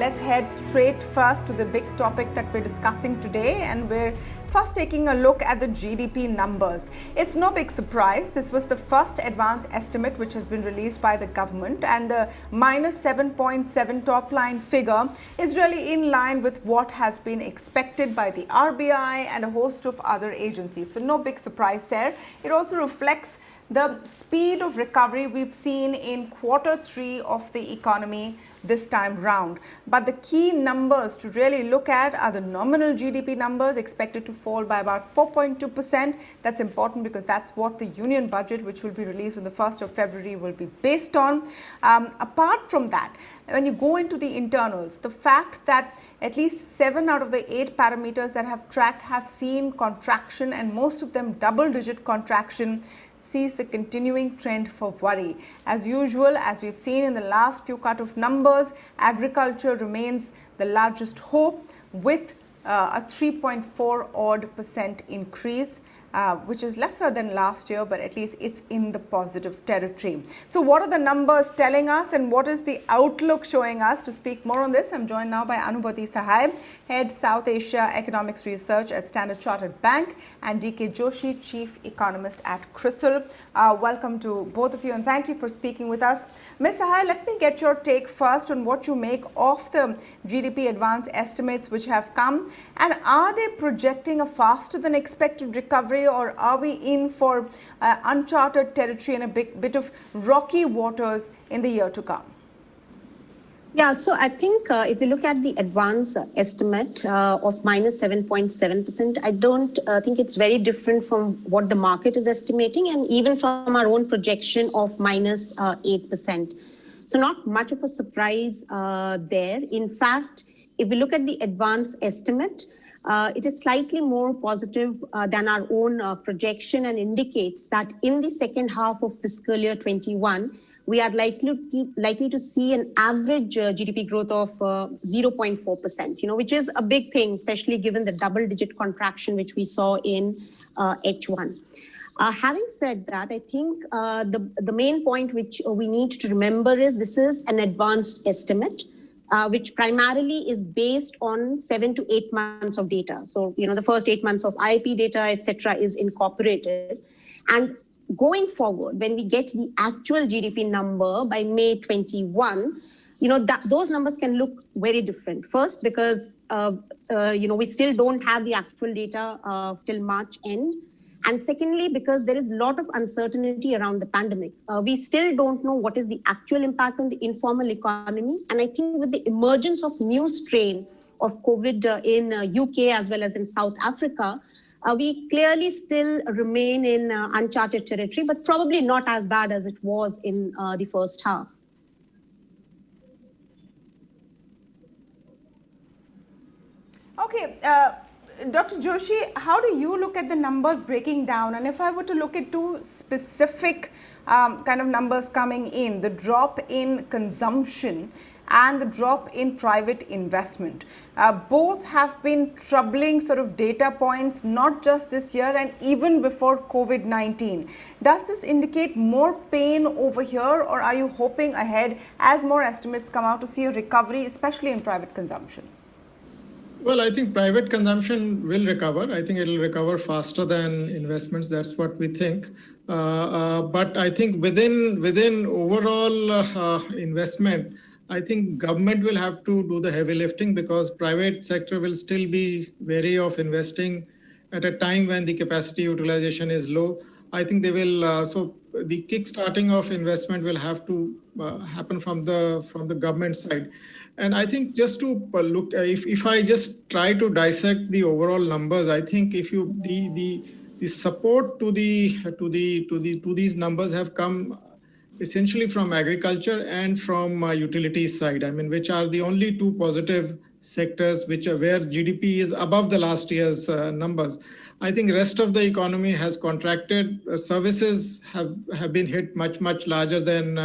let's head straight first to the big topic that we're discussing today, and we're first taking a look at the GDP numbers. It's no big surprise. This was the first advance estimate which has been released by the government, and the minus 7.7 top line figure is really in line with what has been expected by the RBI and a host of other agencies. So no big surprise there. It also reflects the speed of recovery we've seen in Q3 of the economy this time round. But the key numbers to really look at are the nominal GDP numbers, expected to fall by about 4.2%. That's important because that's what the union budget, which will be released on the 1st of February, will be based on. Apart from that, when you go into the internals, the fact that at least 7 out of the 8 parameters that have tracked have seen contraction, and most of them double-digit contraction, sees the continuing trend for worry. As usual, as we've seen in the last few cut-off numbers, agriculture remains the largest hope with a 3.4 odd % increase, which is lesser than last year, but at least it's in the positive territory. So what are the numbers telling us, and what is the outlook showing us? To speak more on this, I'm joined now by Anubhuti Sahay, Head South Asia Economics Research at Standard Chartered Bank, and DK Joshi, Chief Economist at CRISIL. Welcome to both of you, and thank you for speaking with us. Ms. Sahay, let me get your take first on what you make of the GDP advance estimates which have come, and are they projecting a faster than expected recovery, or are we in for uncharted territory and a bit of rocky waters in the year to come? Yeah, so I think if you look at the advance estimate of minus 7.7%, I don't think it's very different from what the market is estimating, and even from our own projection of minus 8%. So not much of a surprise there. In fact, if we look at the advance estimate, it is slightly more positive than our own projection, and indicates that in the second half of fiscal year 21, we are likely to see an average GDP growth of 0.4%, which is a big thing, especially given the double-digit contraction which we saw in H1. Having said that, I think the main point which we need to remember is this is an advanced estimate, which primarily is based on 7 to 8 months of data. So, the first 8 months of IIP data, etc., is incorporated. And going forward, when we get the actual GDP number by May 21, those numbers can look very different. First, because, we still don't have the actual data till March end. And secondly, because there is a lot of uncertainty around the pandemic. We still don't know what is the actual impact on the informal economy. And I think with the emergence of new strain of COVID in UK as well as in South Africa, we clearly still remain in uncharted territory, but probably not as bad as it was in the first half. Okay. Dr. Joshi, how do you look at the numbers breaking down? And if I were to look at two specific kind of numbers coming in, the drop in consumption and the drop in private investment, both have been troubling sort of data points, not just this year and even before COVID-19. Does this indicate more pain over here, or are you hoping ahead as more estimates come out to see a recovery, especially in private consumption? Well, I think private consumption will recover. I think it will recover faster than investments. That's what we think. But I think within overall investment, I think government will have to do the heavy lifting, because private sector will still be wary of investing at a time when the capacity utilization is low. I think they will. So the kickstarting of investment will have to happen from the government side. And I think just to look, if I just try to dissect the overall numbers, I think if you the support to these numbers have come essentially from agriculture and from utilities side. I mean, which are the only two positive sectors where GDP is above the last year's numbers. I think rest of the economy has contracted. Services have been hit much larger than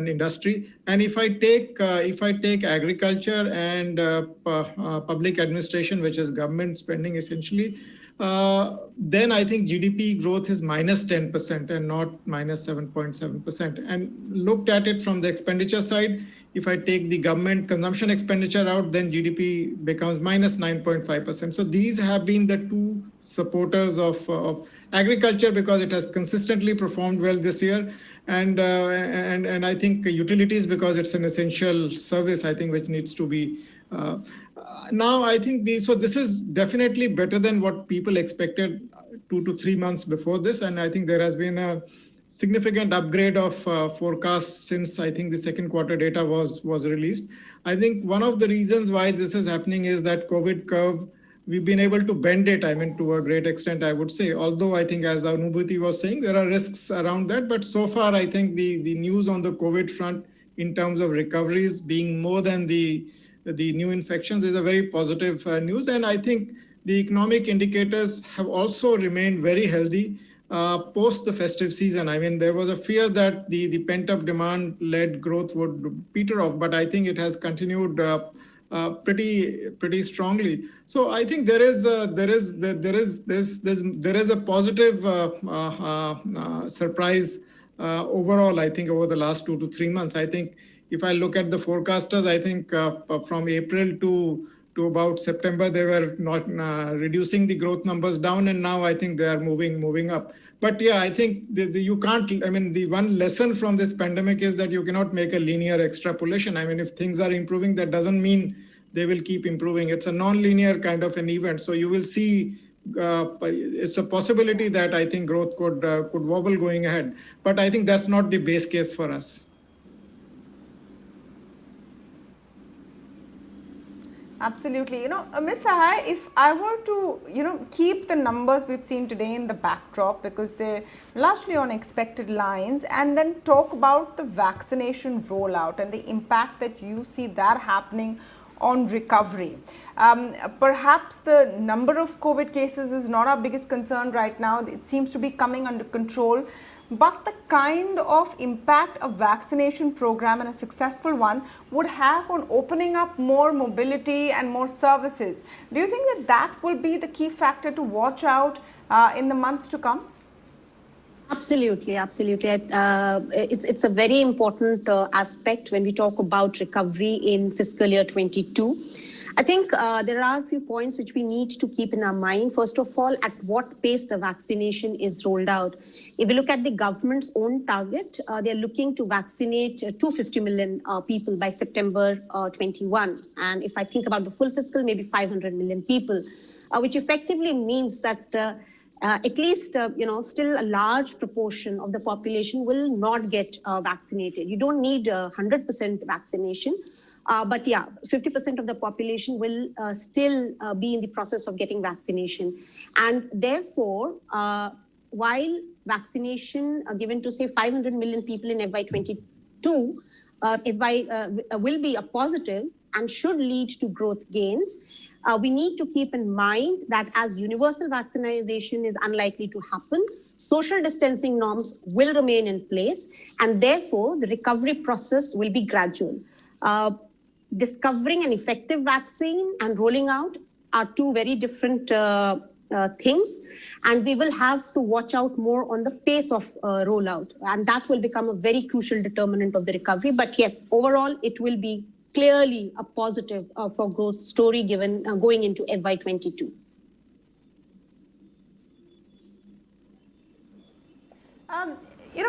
industry. And if I take agriculture and public administration, which is government spending essentially, then I think GDP growth is minus 10% and not minus 7.7%. And looked at it from the expenditure side, If I take the government consumption expenditure out, then GDP becomes minus 9.5%. So these have been the two supporters of agriculture, because it has consistently performed well this year. And I think utilities, because it's an essential service, I think, which needs to be now I think so this is definitely better than what people expected 2 to 3 months before this. And I think there has been a significant upgrade of forecasts since I think the second quarter data was released. I think one of the reasons why this is happening is that COVID curve, we've been able to bend it, I mean, to a great extent, I would say. Although I think, as Anubhuti was saying, there are risks around that. But so far, I think the news on the COVID front in terms of recoveries being more than the new infections is a very positive news. And I think the economic indicators have also remained very healthy post the festive season. I mean, there was a fear that the pent-up demand-led growth would peter off, but I think it has continued pretty strongly. So I think there is a positive surprise overall. I think over the last 2 to 3 months. I think if I look at the forecasters, I think from April to about September, they were not reducing the growth numbers down, and now I think they are moving up. But yeah, I think you can't, I mean, the one lesson from this pandemic is that you cannot make a linear extrapolation. I mean, if things are improving, that doesn't mean they will keep improving. It's a non-linear kind of an event. So you will see it's a possibility that I think growth could wobble going ahead. But I think that's not the base case for us. Absolutely. Ms. Sahay, if I were to, keep the numbers we've seen today in the backdrop, because they're largely on expected lines, and then talk about the vaccination rollout and the impact that you see that happening on recovery. Perhaps the number of COVID cases is not our biggest concern right now. It seems to be coming under control. But the kind of impact a vaccination program, and a successful one, would have on opening up more mobility and more services. Do you think that will be the key factor to watch out in the months to come? Absolutely. It's a very important aspect when we talk about recovery in fiscal year 22. I think there are a few points which we need to keep in our mind. First of all, at what pace the vaccination is rolled out. If we look at the government's own target, they're looking to vaccinate 250 million people by September 21. And if I think about the full fiscal, maybe 500 million people, which effectively means that at least, still a large proportion of the population will not get vaccinated. You don't need 100% vaccination. But yeah, 50% of the population will still be in the process of getting vaccination. And therefore, while vaccination given to, say, 500 million people in FY22 will be a positive and should lead to growth gains, we need to keep in mind that as universal vaccination is unlikely to happen, social distancing norms will remain in place, and therefore the recovery process will be gradual. Discovering an effective vaccine and rolling out are two very different things, and we will have to watch out more on the pace of rollout, and that will become a very crucial determinant of the recovery. But yes, overall, it will be clearly a positive for growth story given going into FY22.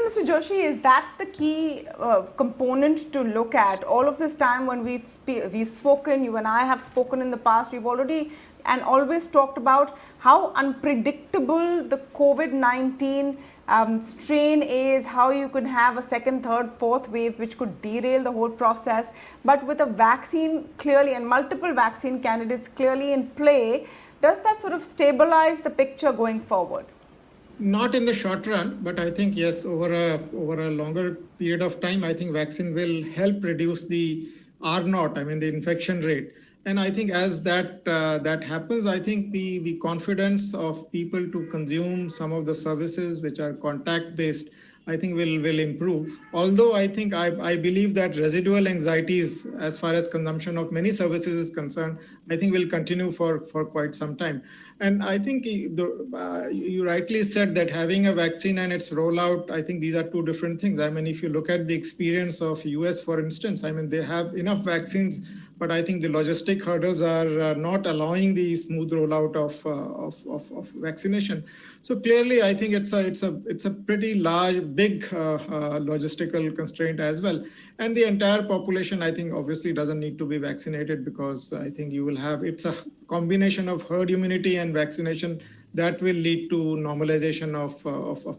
Mr. Joshi, is that the key component to look at? All of this time when we've spoken, you and I have spoken in the past, we've already and always talked about how unpredictable the COVID-19 strain is, how you could have a second, third, fourth wave which could derail the whole process. But with a vaccine clearly and multiple vaccine candidates clearly in play, does that sort of stabilize the picture going forward? Not in the short run, but I think, yes, over a longer period of time, I think vaccine will help reduce the R0, I mean the infection rate. And I think as that happens, I think the confidence of people to consume some of the services which are contact-based, I think will improve. Although I believe that residual anxieties as far as consumption of many services is concerned, I think will continue for quite some time. And I think you rightly said that having a vaccine and its rollout, I think these are two different things. I mean, if you look at the experience of US, for instance, I mean, they have enough vaccines, but I think the logistic hurdles are not allowing the smooth rollout of vaccination. So clearly, I think it's a pretty large, big logistical constraint as well. And the entire population, I think, obviously doesn't need to be vaccinated, because I think you will have, it's a combination of herd immunity and vaccination that will lead to normalization of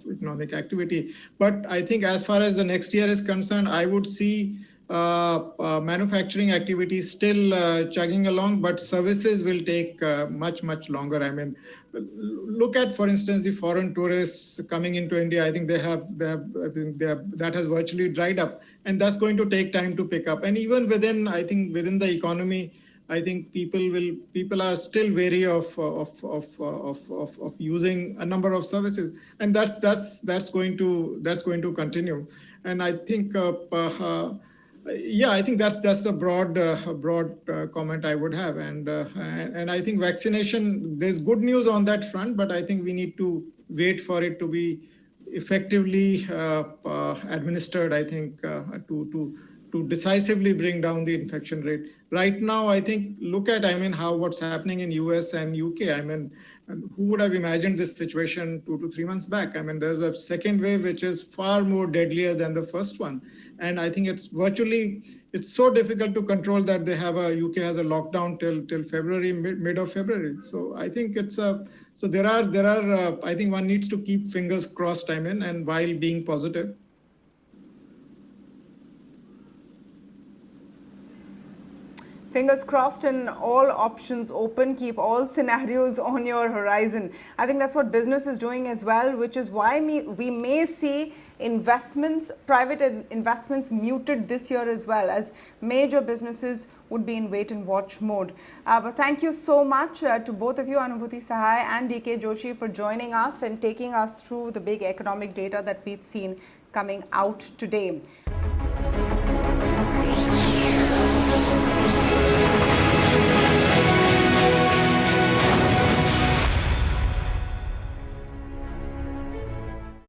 economic activity. But I think as far as the next year is concerned, I would see manufacturing activities still chugging along, but services will take much longer. I mean, look at, for instance, the foreign tourists coming into India. I think that has virtually dried up, and that's going to take time to pick up. And even within the economy, I think people are still wary of using a number of services, and that's going to continue. And I think. Yeah, I think that's a broad comment I would have, and I think vaccination, there's good news on that front, but I think we need to wait for it to be effectively administered. I think to decisively bring down the infection rate. Right now, I think what's happening in US and UK. I mean, who would have imagined this situation 2 to 3 months back? I mean, there's a second wave which is far more deadlier than the first one. And I think it's so difficult to control that UK has a lockdown till February, mid of February. So I think there are I think one needs to keep fingers crossed, and while being positive. Fingers crossed and all options open. Keep all scenarios on your horizon. I think that's what business is doing as well, which is why we may see private investments muted this year as well, as major businesses would be in wait and watch mode. But thank you so much to both of you, Anubhuti Sahay and DK Joshi, for joining us and taking us through the big economic data that we've seen coming out today.